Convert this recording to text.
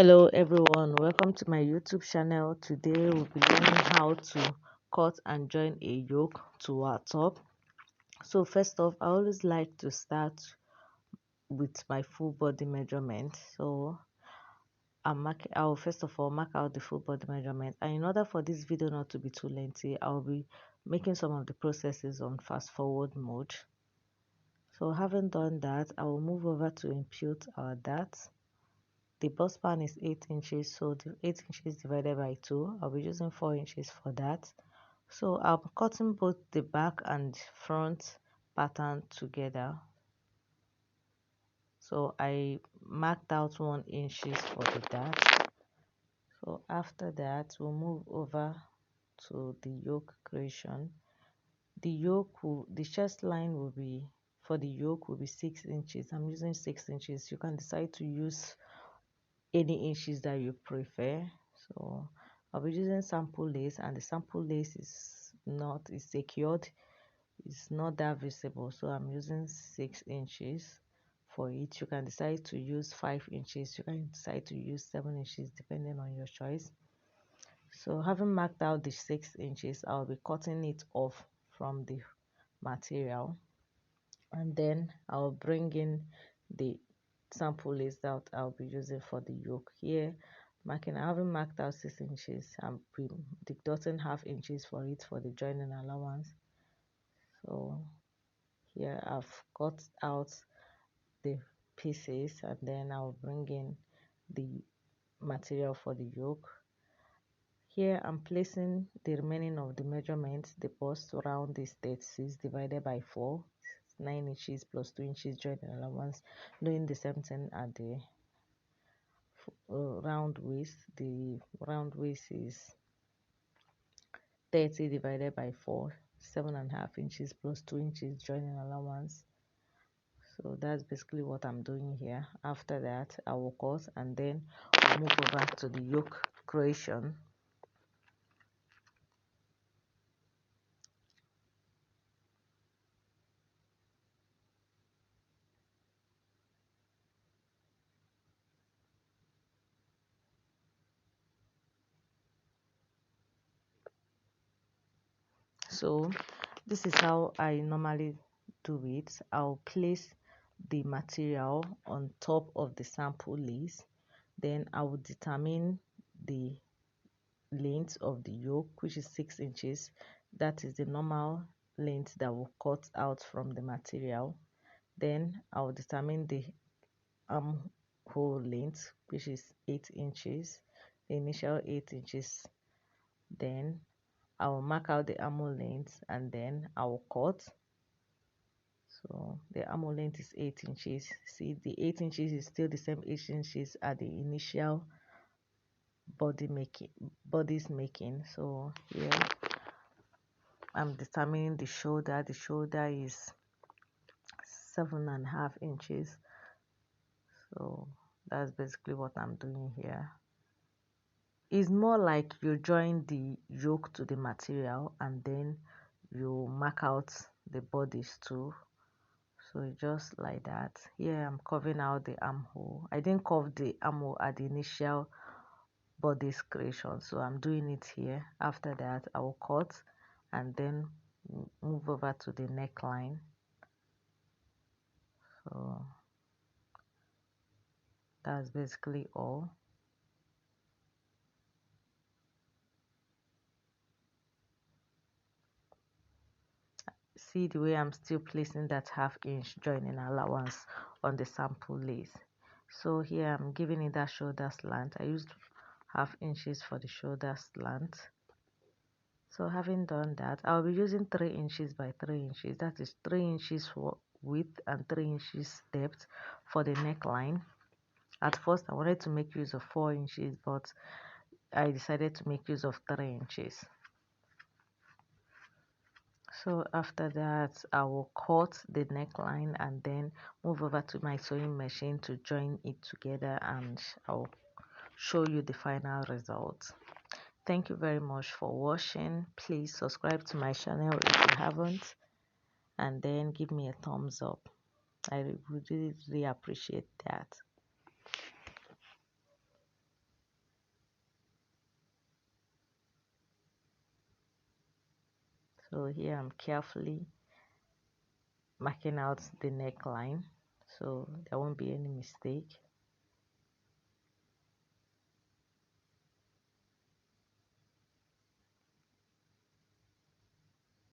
Hello everyone, welcome to my YouTube channel. Today we'll be learning how to cut and join a yoke to our top. So first off, I always like to start with my full body measurement. So I'll first of all mark out the full body measurement, and in order for this video not to be too lengthy, I'll be making some of the processes on fast forward mode. So having done that, I will move over to impute our data. The bust span is 8 inches, so the 8 inches divided by 2, I'll be using 4 inches for that. So I'm cutting both the back and front pattern together. So I marked out 1 inches for the dart. So after that, we'll move over to the yoke creation. The chest line will be, for the yoke will be 6 inches. I'm using 6 inches. You can decide to use any inches that you prefer. So I'll be using sample lace, and the sample lace is secured, it's not that visible, so I'm using 6 inches for it. You can decide to use 5 inches, you can decide to use 7 inches depending on your choice. So having marked out the 6 inches, I'll be cutting it off from the material, and then I'll bring in the sample lace that I'll be using for the yoke. Here I haven't marked out 6 inches. I'm deducting half inches for it for the joining allowance. So here I've cut out the pieces, and then I'll bring in the material for the yoke. Here I'm placing the remaining of the measurements. The bust round is 36 divided by 4, 9 inches plus 2 inches joining allowance, doing the same thing at the round waist. The round waist is 30 divided by 4, 7.5 inches plus 2 inches joining allowance. So that's basically what I'm doing here. After that, I will cut, and then I'll move over to the yoke creation. So this is how I normally do it. I'll place the material on top of the sample lace, then I will determine the length of the yoke, which is 6 inches. That is the normal length that will cut out from the material. Then I will determine the armhole length, which is 8 inches, the initial 8 inches. Then I will mark out the armhole length, and then I will cut. So the armhole length is 8 inches. See, the 8 inches is still the same 8 inches at the initial body's making. So here I'm determining the shoulder. The shoulder is 7.5 inches. So that's basically what I'm doing here. It's more like you join the yoke to the material, and then you mark out the bodies too. So just like that. Here I'm curving out the armhole. I didn't curve the armhole at the initial body's creation, so I'm doing it here. After that, I will cut and then move over to the neckline. So that's basically all. See the way I'm still placing that half-inch joining allowance on the sample lace. So here I'm giving it that shoulder slant. I used half inches for the shoulder slant. So having done that, I'll be using 3 inches by 3 inches. That is 3 inches for width and 3 inches depth for the neckline. At first I wanted to make use of 4 inches, but I decided to make use of 3 inches. So after that, I will cut the neckline and then move over to my sewing machine to join it together, and I'll show you the final result. Thank you very much for watching. Please subscribe to my channel if you haven't, and then give me a thumbs up. I would really appreciate that. So here I'm carefully marking out the neckline so there won't be any mistake.